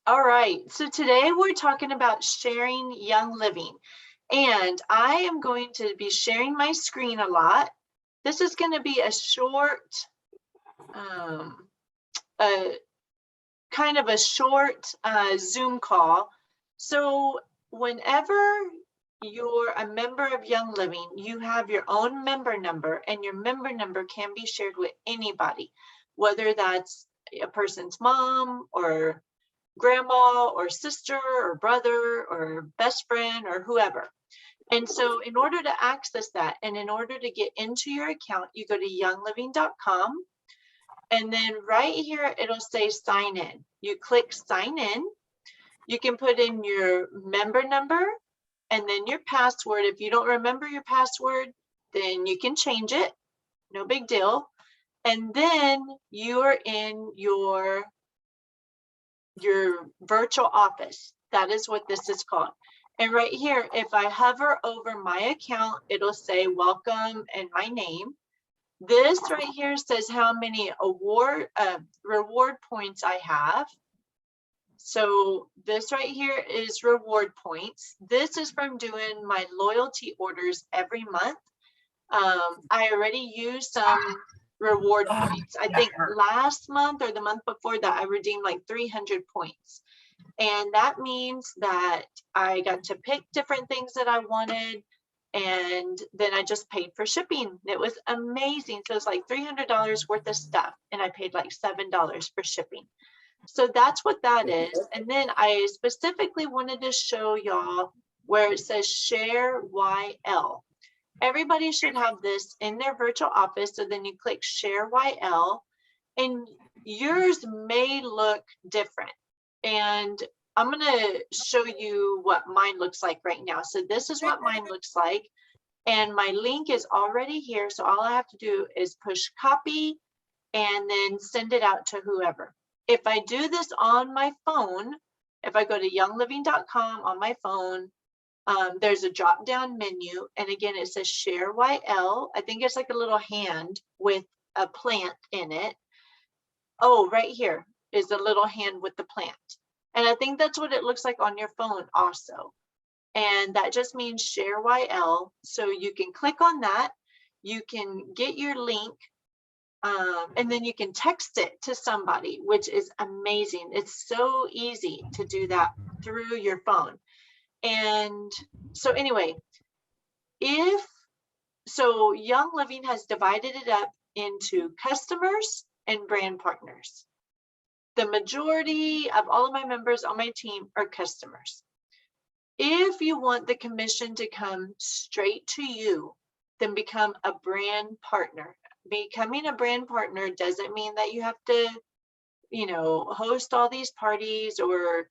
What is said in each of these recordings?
All right, so today we're talking about sharing Young Living, and I am going to be sharing my screen a lot. This is going to be a short, um, a kind of a short Zoom call. So whenever you're a member of Young Living, you have your own member number, and your member number can be shared with anybody, whether that's a person's mom or grandma or sister or brother or best friend or whoever. And so in order to access that and in order to get into your account, you go to youngliving.com, and then right here it'll say sign in. You click sign in. You can put in your member number and then your password. If you don't remember your password, then you can change it. No big deal. And then you are in your virtual office. That is what this is called. And right here, if I hover over my account, it'll say welcome and my name. This right here says how many reward points I have. So this right here is reward points. This is from doing my loyalty orders every month. I already used some reward points. I think last month or the month before that, I redeemed like 300 points. And that means that I got to pick different things that I wanted. And then I just paid for shipping. It was amazing. So it's like $300 worth of stuff. And I paid like $7 for shipping. So that's what that is. And then I specifically wanted to show y'all where it says share YL. Everybody should have this in their virtual office. So then you click share YL and yours may look different. And I'm going to show you what mine looks like right now. So this is what mine looks like. And my link is already here. So all I have to do is push copy and then send it out to whoever. If I do this on my phone, if I go to youngliving.com on my phone, there's a drop down menu. And again, it says share YL. I think it's like a little hand with a plant in it. Oh, right here is a little hand with the plant. And I think that's what it looks like on your phone also. And that just means share YL. So you can click on that. You can get your link and then you can text it to somebody, which is amazing. It's so easy to do that through your phone. And so anyway, Young Living has divided it up into customers and brand partners. The majority of all of my members on my team are customers. If you want the commission to come straight to you, then become a brand partner. Becoming a brand partner doesn't mean that you have to, host all these parties or,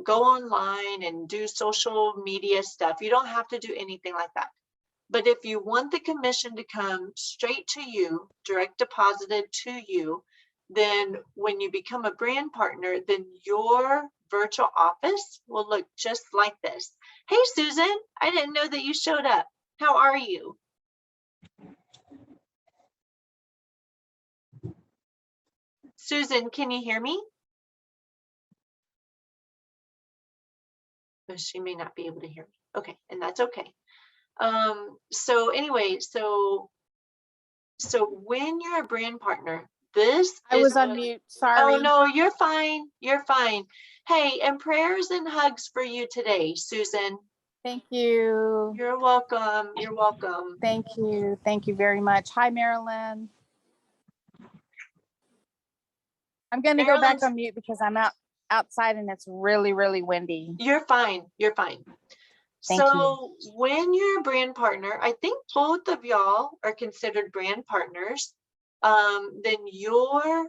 go online and do social media stuff. You don't have to do anything like that. But if you want the commission to come straight to you, direct deposited to you, then when you become a brand partner, then your virtual office will look just like this. Hey, Susan, I didn't know that you showed up. How are you? Susan, can you hear me? She may not be able to hear me. Okay, and that's okay. So anyway, so when you're a brand partner, I was on mute. Sorry. Oh no, you're fine. You're fine. Hey, and prayers and hugs for you today, Susan. Thank you. You're welcome. You're welcome. Thank you. Thank you very much. Hi, Marilyn. I'm going to go back on mute because I'm outside and it's really, really windy. You're fine. You're fine. Thank you. You. When you're a brand partner, I think both of y'all are considered brand partners. Then your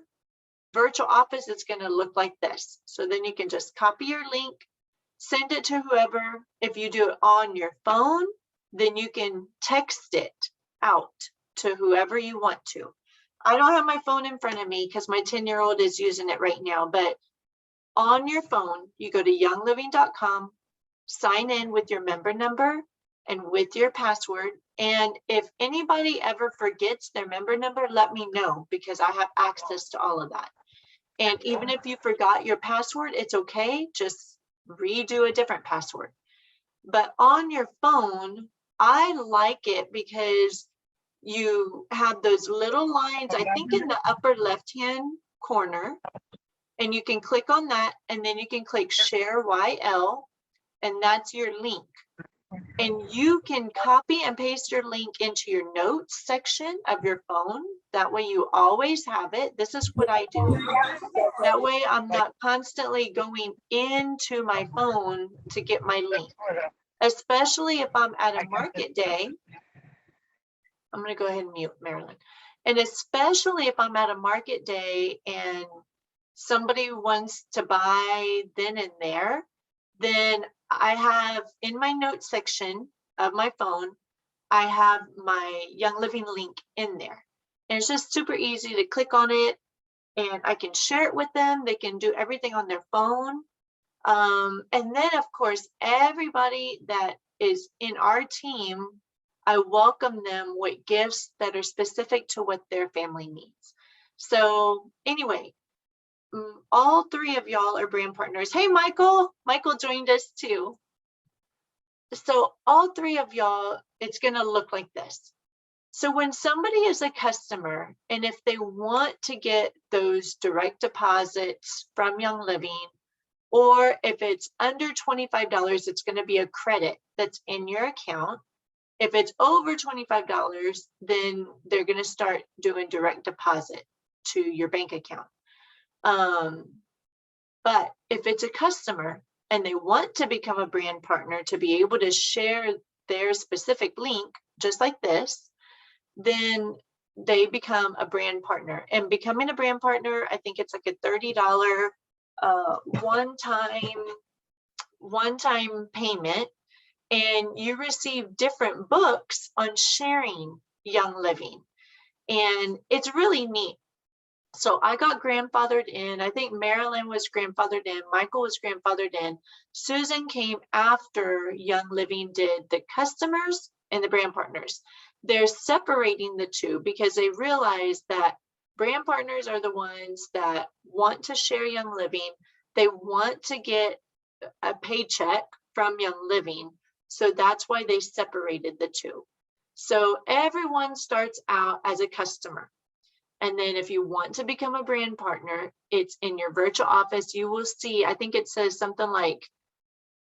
virtual office is going to look like this. So then you can just copy your link, send it to whoever. If you do it on your phone, then you can text it out to whoever you want to. I don't have my phone in front of me because my 10-year-old is using it right now, but on your phone, you go to youngliving.com, sign in with your member number and with your password. And if anybody ever forgets their member number, let me know because I have access to all of that. And even if you forgot your password, it's okay. Just redo a different password. But on your phone, I like it because you have those little lines, I think in the upper left-hand corner, and you can click on that, and then you can click share YL, and that's your link. And you can copy and paste your link into your notes section of your phone. That way you always have it. This is what I do. That way I'm not constantly going into my phone to get my link, especially if I'm at a market day. I'm going to go ahead and mute Marilyn. And especially if I'm at a market day and somebody wants to buy then and there, then I have in my notes section of my phone, I have my Young Living link in there. And it's just super easy to click on it and I can share it with them. They can do everything on their phone. And then of course, everybody that is in our team, I welcome them with gifts that are specific to what their family needs. So anyway, all three of y'all are brand partners. Hey, Michael. Michael joined us too. So all three of y'all, it's going to look like this. So when somebody is a customer, and if they want to get those direct deposits from Young Living, or if it's under $25, it's going to be a credit that's in your account. If it's over $25, then they're going to start doing direct deposit to your bank account. But if it's a customer and they want to become a brand partner to be able to share their specific link, just like this, then they become a brand partner. And becoming a brand partner, I think it's like a $30 one-time payment, and you receive different books on sharing Young Living. And it's really neat. So I got grandfathered in. I think Marilyn was grandfathered in. Michael was grandfathered in. Susan came after Young Living did the customers and the brand partners. They're separating the two because they realize that brand partners are the ones that want to share Young Living. They want to get a paycheck from Young Living. So that's why they separated the two. So everyone starts out as a customer. And then if you want to become a brand partner, it's in your virtual office. You will see, I think it says something like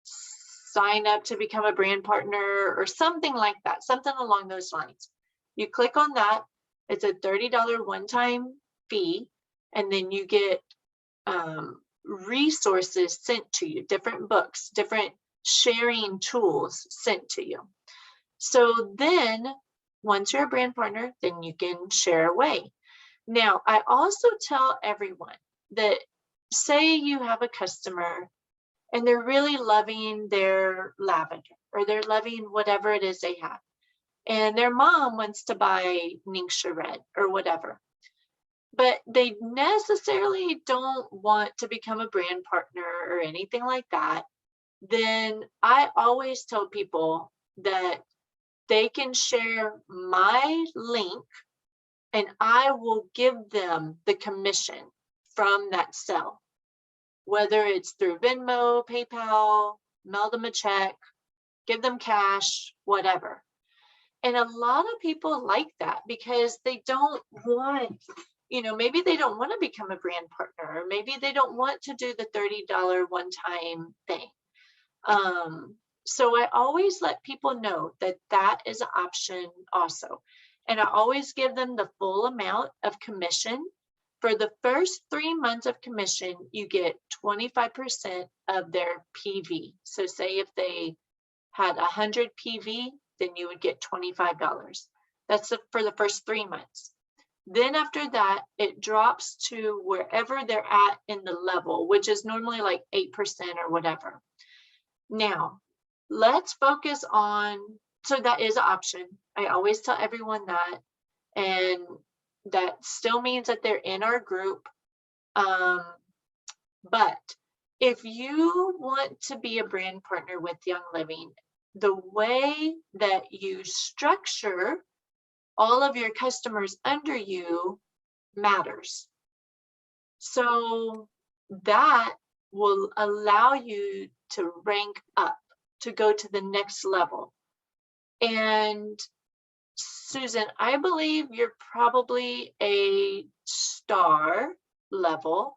sign up to become a brand partner or something like that, something along those lines. You click on that. It's a $30 one-time fee. And then you get resources sent to you, different books, different sharing tools sent to you. So then once you're a brand partner, then you can share away. Now, I also tell everyone that say you have a customer and they're really loving their lavender or they're loving whatever it is they have. And their mom wants to buy Ningxia Red or whatever. But they necessarily don't want to become a brand partner or anything like that. Then I always tell people that they can share my link and I will give them the commission from that sale, whether it's through Venmo, PayPal, mail them a check, give them cash, whatever. And a lot of people like that because they don't want, maybe they don't want to become a brand partner, or maybe they don't want to do the $30 one-time thing. So I always let people know that that is an option also. And I always give them the full amount of commission. For the first 3 months of commission, you get 25% of their PV. So say if they had 100 PV, then you would get $25. That's for the first 3 months. Then after that, it drops to wherever they're at in the level, which is normally like 8% or whatever. Now, let's focus on, so that is an option. I always tell everyone that, and that still means that they're in our group. But if you want to be a brand partner with Young Living, the way that you structure all of your customers under you matters. So that will allow you to rank up, to go to the next level. And Susan, I believe you're probably a star level.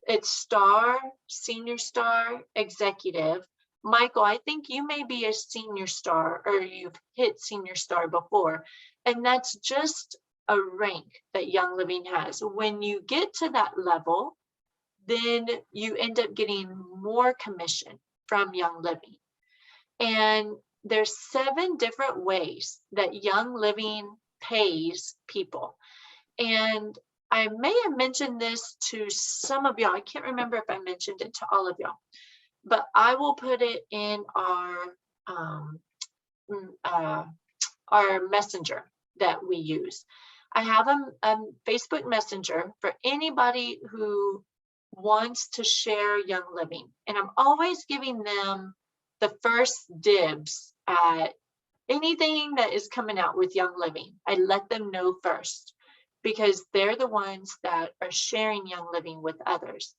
It's star, senior star, executive. Michael, I think you may be a senior star, or you've hit senior star before. And that's just a rank that Young Living has. When you get to that level, then you end up getting more commission from Young Living. And there's 7 different ways that Young Living pays people. And I may have mentioned this to some of y'all. I can't remember if I mentioned it to all of y'all, but I will put it in our messenger that we use. I have a Facebook Messenger for anybody who wants to share Young Living. And I'm always giving them the first dibs at anything that is coming out with Young Living. I let them know first because they're the ones that are sharing Young Living with others.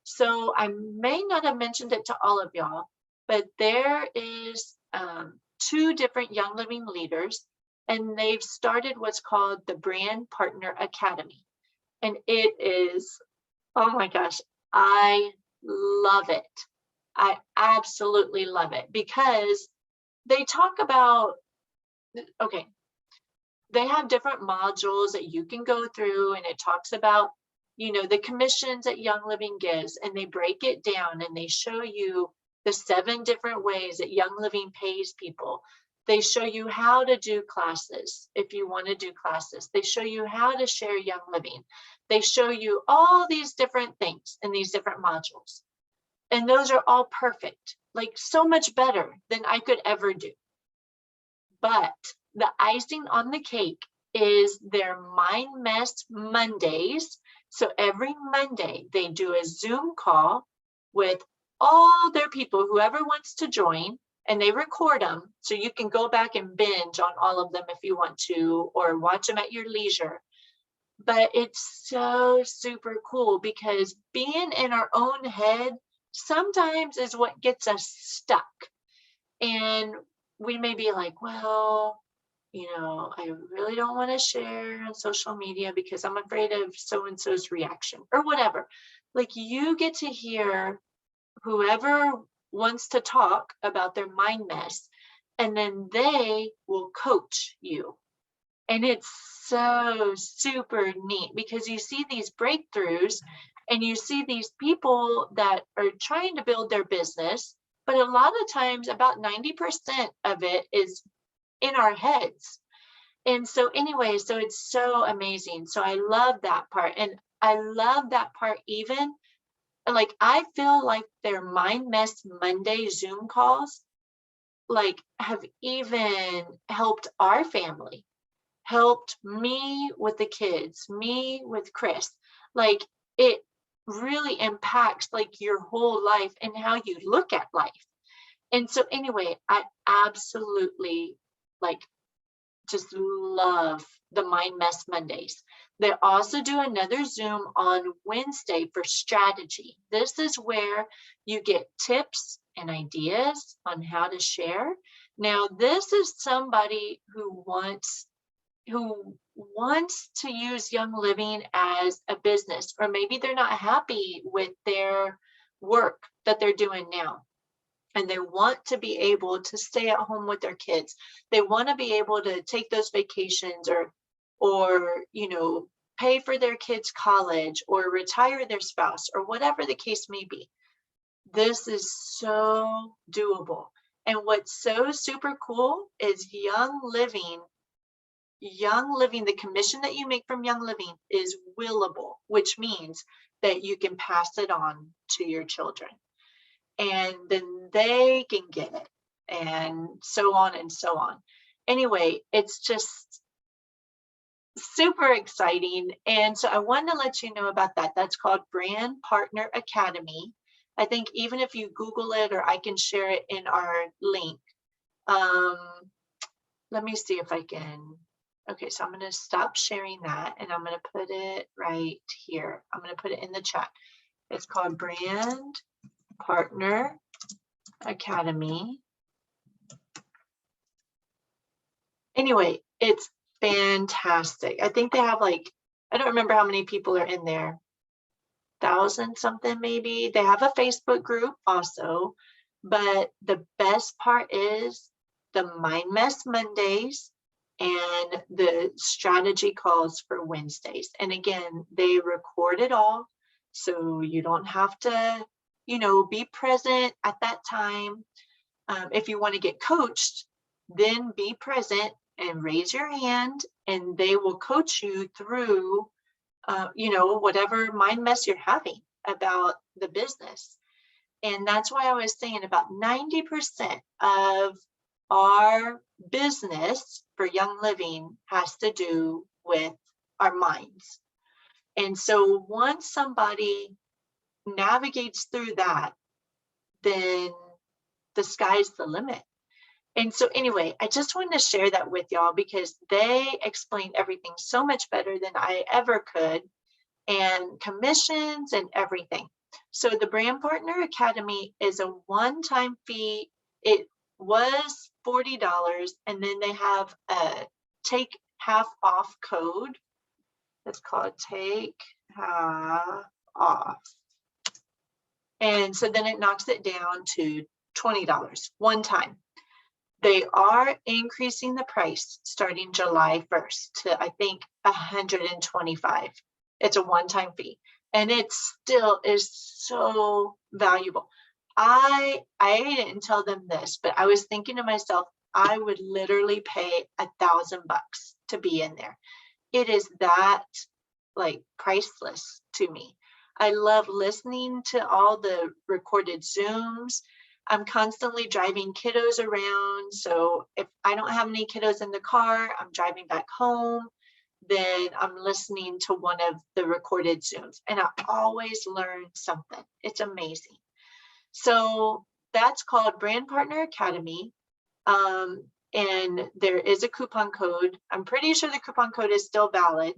So I may not have mentioned it to all of y'all, but there is 2 different Young Living leaders, and they've started what's called the Brand Partner Academy. And it is, oh my gosh, I love it. I absolutely love it because they talk about, okay, they have different modules that you can go through, and it talks about, you know, the commissions that Young Living gives, and they break it down and they show you the 7 different ways that Young Living pays people. They show you how to do classes if you want to do classes. They show you how to share Young Living. They show you all these different things in these different modules. And those are all perfect, like so much better than I could ever do. But the icing on the cake is their Mind Mess Mondays. So every Monday they do a Zoom call with all their people, whoever wants to join, and they record them. So you can go back and binge on all of them if you want to, or watch them at your leisure. But it's so super cool because being in our own head sometimes is what gets us stuck. And we may be like, well, you know, I really don't want to share on social media because I'm afraid of so-and-so's reaction or whatever. Like, you get to hear whoever wants to talk about their mind mess, and then they will coach you. And it's so super neat because you see these breakthroughs and you see these people that are trying to build their business, but a lot of times about 90% of it is in our heads. And so anyway, so it's so amazing. So I love that part. And I love that part even, like, I feel like their Mind Mess Monday Zoom calls, like, have even helped our family, helped me with the kids, me with Chris. Like, it really impacts like your whole life and how you look at life. And so anyway, I absolutely like just love the Mind Mess Mondays. They also do another Zoom on Wednesday for strategy. This is where you get tips and ideas on how to share. Now, this is somebody who wants to use Young Living as a business, or maybe they're not happy with their work that they're doing now, and they want to be able to stay at home with their kids. They want to be able to take those vacations, or you know, pay for their kids' college, or retire their spouse, or whatever the case may be. This is so doable. And what's so super cool is Young Living, the commission that you make from Young Living is willable, which means that you can pass it on to your children and then they can get it, and so on and so on. Anyway, it's just super exciting. And so I wanted to let you know about that. That's called Brand Partner Academy. I think even if you Google it, or I can share it in our link. Let me see if I can Okay, so I'm going to stop sharing that and I'm going to put it right here. I'm going to put it in the chat. It's called Brand Partner Academy. Anyway, it's fantastic. I think they have like, I don't remember how many people are in there. 1,000 something maybe. They have a Facebook group also, but the best part is the Mind Mess Mondays and the strategy calls for Wednesdays. And again, they record it all, so you don't have to, be present at that time. If you want to get coached, then be present and raise your hand, and they will coach you through whatever mind mess you're having about the business. And that's why I was saying about 90% of our business for Young Living has to do with our minds. And so once somebody navigates through that, then the sky's the limit. And so anyway, I just wanted to share that with y'all because they explain everything so much better than I ever could, and commissions and everything. So the Brand Partner Academy is a one-time fee. It was $40, and then they have a take half off code. It's called Take Half Off. And so then it knocks it down to $20 one time. They are increasing the price starting July 1st to, I think, $125. It's a one-time fee, and it still is so valuable. I didn't tell them this, but I was thinking to myself, I would literally pay $1,000 to be in there. It is that like priceless to me. I love listening to all the recorded Zooms. I'm constantly driving kiddos around. So if I don't have any kiddos in the car, I'm driving back home, then I'm listening to one of the recorded Zooms, and I always learn something. It's amazing. So that's called Brand Partner Academy. And there is a coupon code. I'm pretty sure the coupon code is still valid.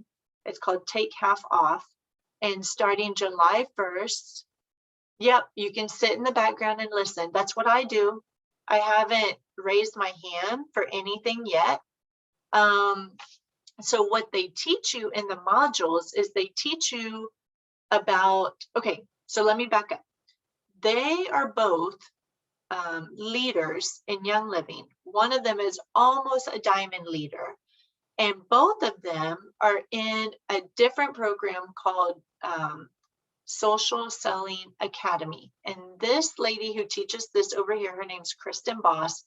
It's called Take Half Off. And starting July 1st, yep, you can sit in the background and listen. That's what I do. I haven't raised my hand for anything yet. So what they teach you in the modules is they teach you about, okay, so let me back up. They are both leaders in Young Living. One of them is almost a diamond leader, and both of them are in a different program called Social Selling Academy. And this lady who teaches this over here, her name's Kristen Boss,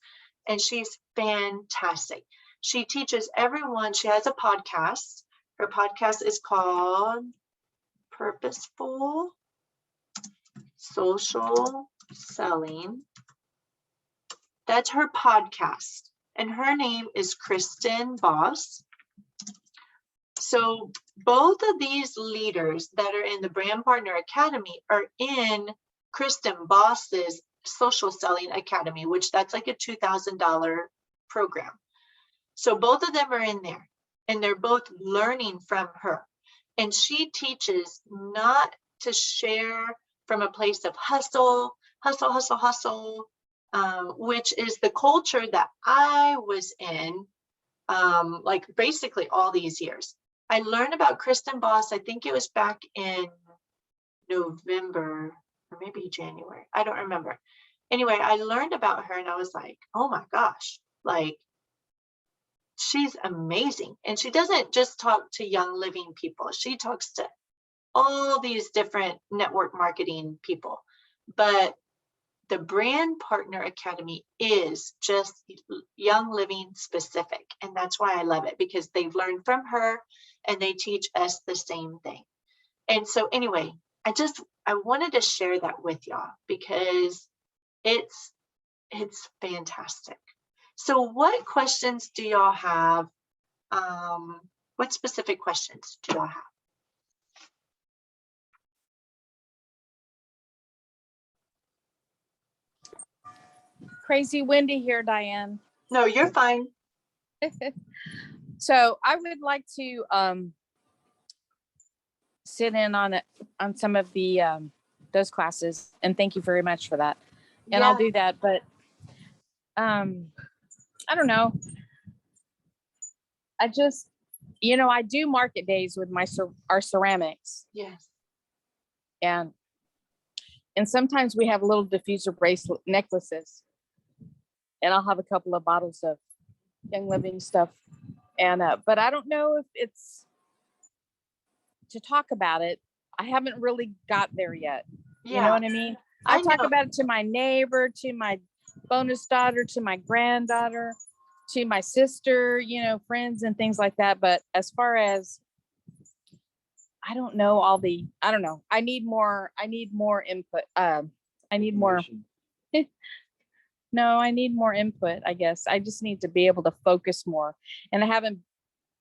and she's fantastic. She teaches everyone. She has a podcast. Her podcast is called Purposeful Social Selling. That's her podcast. And her name is Kristen Boss. So both of these leaders that are in the Brand Partner Academy are in Kristen Boss's Social Selling Academy, which that's like a $2,000 program. So both of them are in there, and they're both learning from her. And she teaches not to share from a place of hustle, which is the culture that I was in, like basically all these years. I learned about Kristen Boss, I think it was back in November or maybe January. I don't remember. Anyway, I learned about her and I was like, oh my gosh, like she's amazing. And she doesn't just talk to Young Living people. She talks to all these different network marketing people. But the Brand Partner Academy is just Young Living specific. And that's why I love it, because they've learned from her and they teach us the same thing. And so anyway, I wanted to share that with y'all because it's fantastic. So what questions do y'all have? What specific questions do y'all have? Crazy windy here, Diane. No, you're fine. So I would like to sit in on it on some of the those classes, and thank you very much for that. And I'll Yeah, do that, but I don't know. I just, I do market days with our ceramics, yes. and sometimes we have little diffuser bracelet necklaces, and I'll have a couple of bottles of Young Living stuff. And but I don't know if it's to talk about it. I haven't really got there yet. You know Yeah, what I mean? I I'll talk know. about it to my neighbor, to my bonus daughter, to my granddaughter, to my sister, friends and things like that. But as far as I don't know I don't know. I need more input. I need more. No, I need more input, I guess. I just need to be able to focus more. And I haven't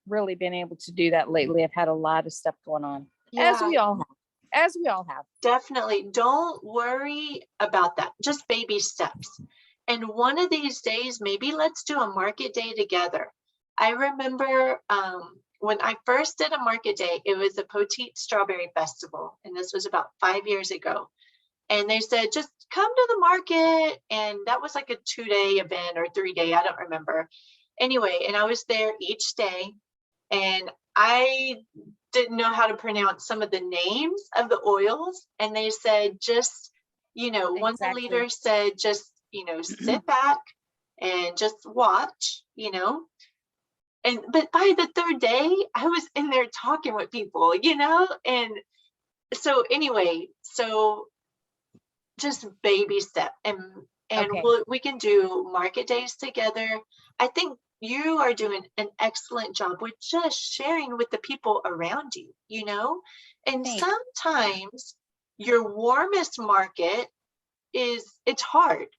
really been able to do that lately. I've had a lot of stuff going on. As Yeah, we all have. As we all have. definitely. Don't worry about that. Just baby steps. And one of these days, maybe let's do a market day together. I remember when I first did a market day, it was a Poteet Strawberry Festival, and this was about 5 years ago. And they said, just come to the market. And that was like a 2-day event or 3-day, I don't remember. Anyway, and I was there each day, and I didn't know how to pronounce some of the names of the oils. And they said, just, one of the Exactly. leaders said, just, sit back and just watch, but by the third day, I was in there talking with people, and so anyway, so just baby step, and Okay. we can do market days together. I think you are doing an excellent job with just sharing with the people around you, and Thanks. sometimes your warmest market it's hard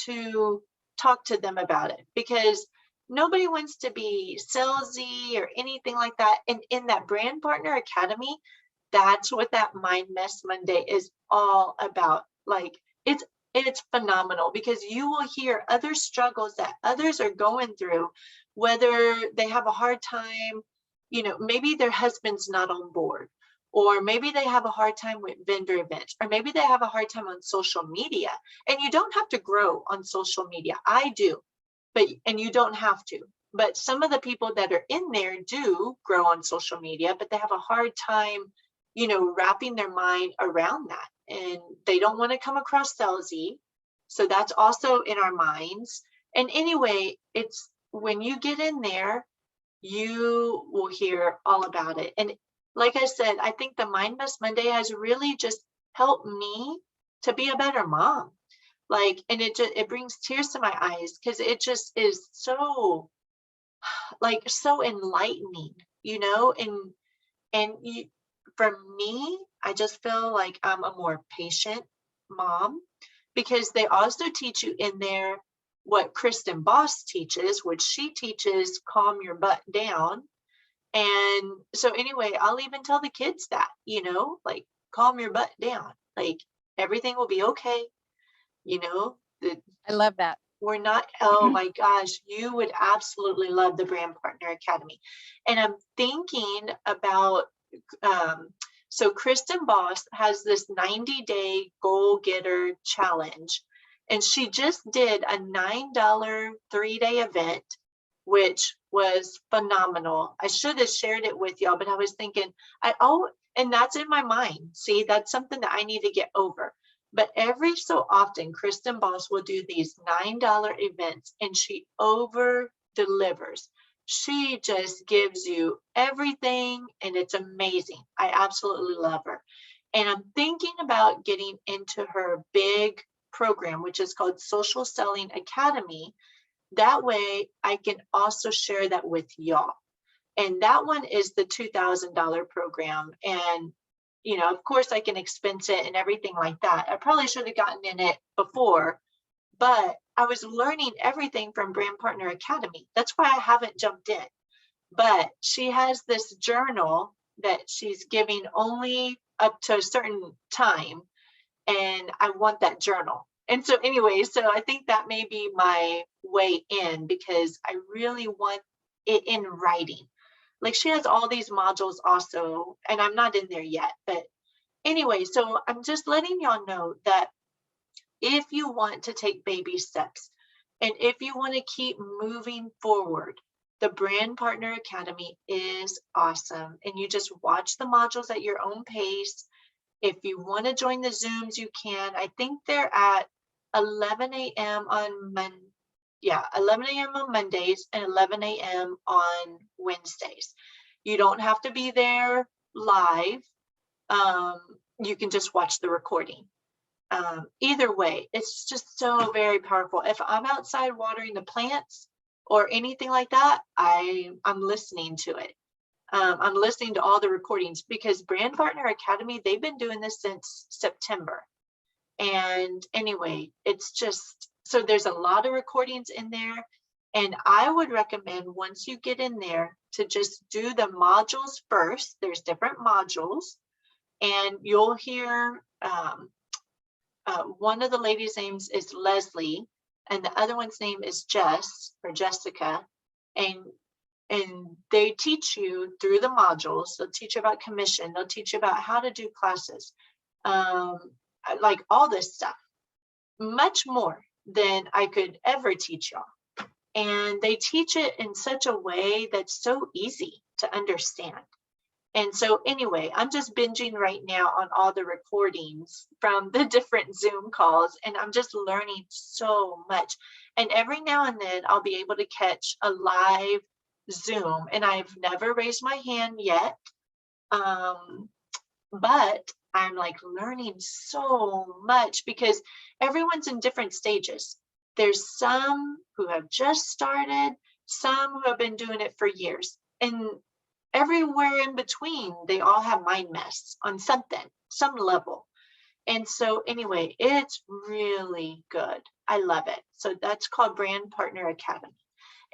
to talk to them about it because nobody wants to be salesy or anything like that. And in that Brand Partner Academy, that's what that Mind Mess Monday is all about. Like it's phenomenal because you will hear other struggles that others are going through, whether they have a hard time, maybe their husband's not on board, or maybe they have a hard time with vendor events, or maybe they have a hard time on social media. And you don't have to grow on social media. I do, and you don't have to. But some of the people that are in there do grow on social media, but they have a hard time, wrapping their mind around that. And they don't want to come across salesy. So that's also in our minds. And anyway, it's when you get in there, you will hear all about it. And like I said, I think the Mind Mess Monday has really just helped me to be a better mom. Like, and it brings tears to my eyes because it just is so so enlightening, and for me, I just feel like I'm a more patient mom because they also teach you in there what Kristen Boss teaches, which she teaches calm your butt down. And so anyway, I'll even tell the kids that, like calm your butt down, like everything will be okay, the I love that. we're not, oh my gosh, you would absolutely love the Brand Partner Academy. And I'm thinking about, so Kristen Boss has this 90-day goal getter challenge. And she just did a $9 3-day event, which was phenomenal. I should have shared it with y'all, but I was thinking, and that's in my mind. See, that's something that I need to get over. But every so often, Kristen Boss will do these $9 events and she over delivers. She just gives you everything and it's amazing. I absolutely love her. And I'm thinking about getting into her big program, which is called Social Selling Academy. That way I can also share that with y'all. And that one is the $2,000 program. And of course I can expense it and everything like that. I probably should have gotten in it before, but I was learning everything from Brand Partner Academy. That's why I haven't jumped in. But she has this journal that she's giving only up to a certain time. And I want that journal. And so anyway, so I think that may be my way in because I really want it in writing. Like she has all these modules also, and I'm not in there yet, but anyway, so I'm just letting y'all know that if you want to take baby steps and if you want to keep moving forward, the Brand Partner Academy is awesome. And you just watch the modules at your own pace. If you want to join the Zooms, you can. I think they're at 11 a.m. on 11 a.m. on Mondays and 11 a.m. on Wednesdays. You don't have to be there live. You can just watch the recording. Either way, it's just so very powerful. If I'm outside watering the plants or anything like that, I'm listening to it. I'm listening to all the recordings because Brand Partner Academy, they've been doing this since September. And anyway, it's just, so there's a lot of recordings in there. And I would recommend once you get in there to just do the modules first. There's different modules and you'll hear, one of the ladies' names is Leslie and the other one's name is Jess or Jessica. And they teach you through the modules. They'll teach you about commission. They'll teach you about how to do classes, like all this stuff, much more than I could ever teach y'all. And they teach it in such a way that's so easy to understand. And so anyway, I'm just binging right now on all the recordings from the different Zoom calls, and I'm just learning so much. And every now and then I'll be able to catch a live Zoom, and I've never raised my hand yet. But I'm like learning so much because everyone's in different stages. There's some who have just started, some who have been doing it for years, and everywhere in between, they all have mind mess on something, some level. And so anyway, it's really good. I love it. So that's called Brand Partner Academy.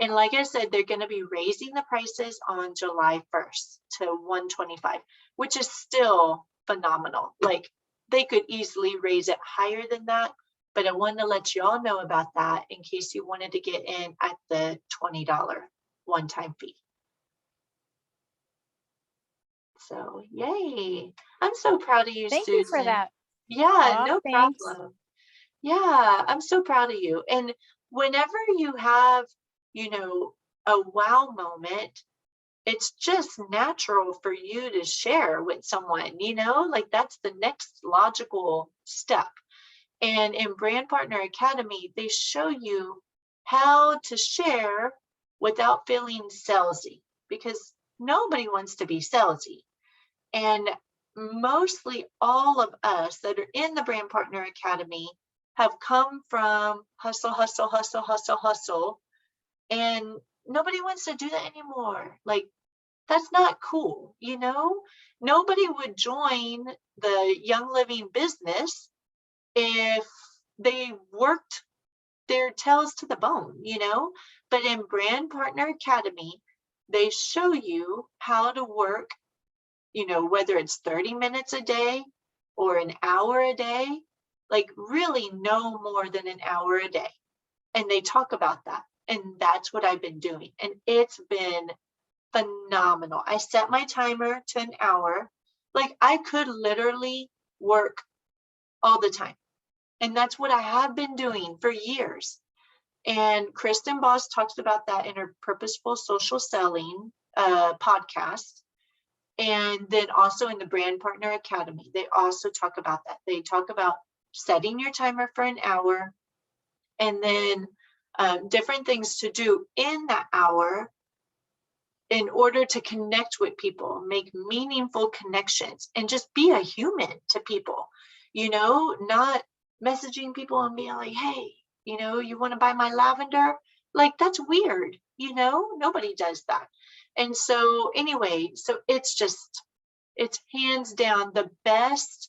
And like I said, they're going to be raising the prices on July 1st to $125, which is still phenomenal. Like they could easily raise it higher than that, but I wanted to let you all know about that in case you wanted to get in at the $20 one-time fee. So yay. I'm so proud of you, Thank Susan. you for that. Yeah, Aw, no thanks. problem. Yeah, I'm so proud of you. And whenever you have, you know, a wow moment, it's just natural for you to share with someone, you know, like that's the next logical step. And in Brand Partner Academy, they show you how to share without feeling salesy, because nobody wants to be salesy. And mostly all of us that are in the Brand Partner Academy have come from hustle, hustle, hustle, hustle, hustle. And nobody wants to do that anymore. Like, that's not cool, you know? Nobody would join the Young Living business if they worked their tails to the bone, you know? But in Brand Partner Academy, they show you how to work, you know, whether it's 30 minutes a day or an hour a day, like really no more than an hour a day. And they talk about that. And that's what I've been doing. And it's been phenomenal. I set my timer to an hour. Like I could literally work all the time. And that's what I have been doing for years. And Kristen Boss talks about that in her Purposeful Social Selling podcast. And then also in the Brand Partner Academy, they also talk about that. They talk about setting your timer for an hour and then different things to do in that hour in order to connect with people, make meaningful connections, and just be a human to people, you know, not messaging people and being like, hey, you know, you want to buy my lavender? Like, that's weird, you know, nobody does that. And so anyway, so it's hands down the best.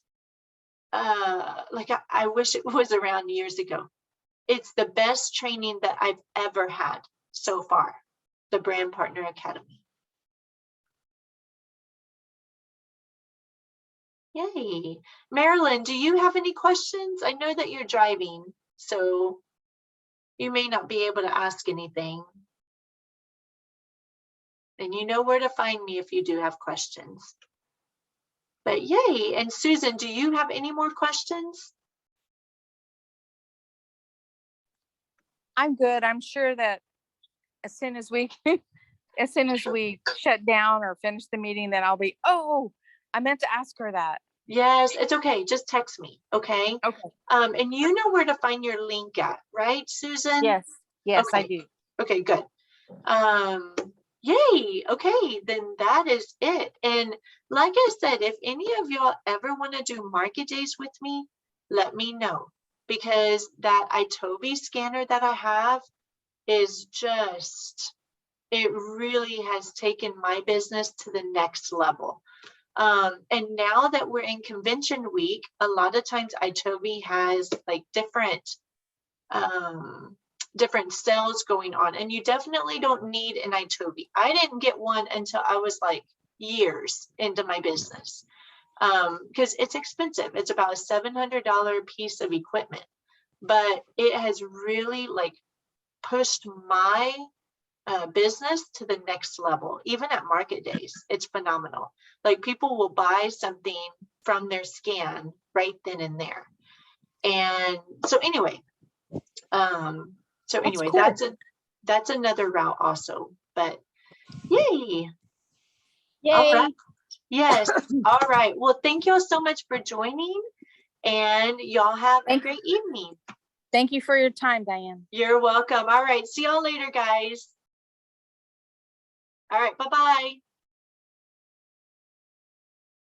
Like I wish it was around years ago. It's the best training that I've ever had so far, the Brand Partner Academy. Yay. Marilyn, do you have any questions? I know that you're driving, so you may not be able to ask anything. And you know where to find me if you do have questions. But yay. And Susan, do you have any more questions? I'm good. I'm sure that as soon as we shut down or finish the meeting, then I'll be, oh, I meant to ask her that. Yes, it's okay. Just text me, okay? Okay. And you know where to find your link at, right, Susan? Yes. Yes, I Okay. do. Okay, good. Yay. Okay, then that is it. And like I said, if any of y'all ever want to do market days with me, let me know, because that iTobi scanner that I have is just, it really has taken my business to the next level. And now that we're in convention week, a lot of times iTobi has like different sales going on, and you definitely don't need an iTobi. I didn't get one until I was like years into my business, because it's expensive. It's about a $700 piece of equipment, but it has really like pushed my business to the next level. Even at market days, it's phenomenal. Like people will buy something from their scan right then and there. And so anyway, Cool. that's another route also. But yay. Yay. All right. Yes. All right. Well, thank you all so much for joining, and y'all have a great evening. Thank you for your time, Diane. You're welcome. All right. See y'all later, guys. All right. Bye-bye.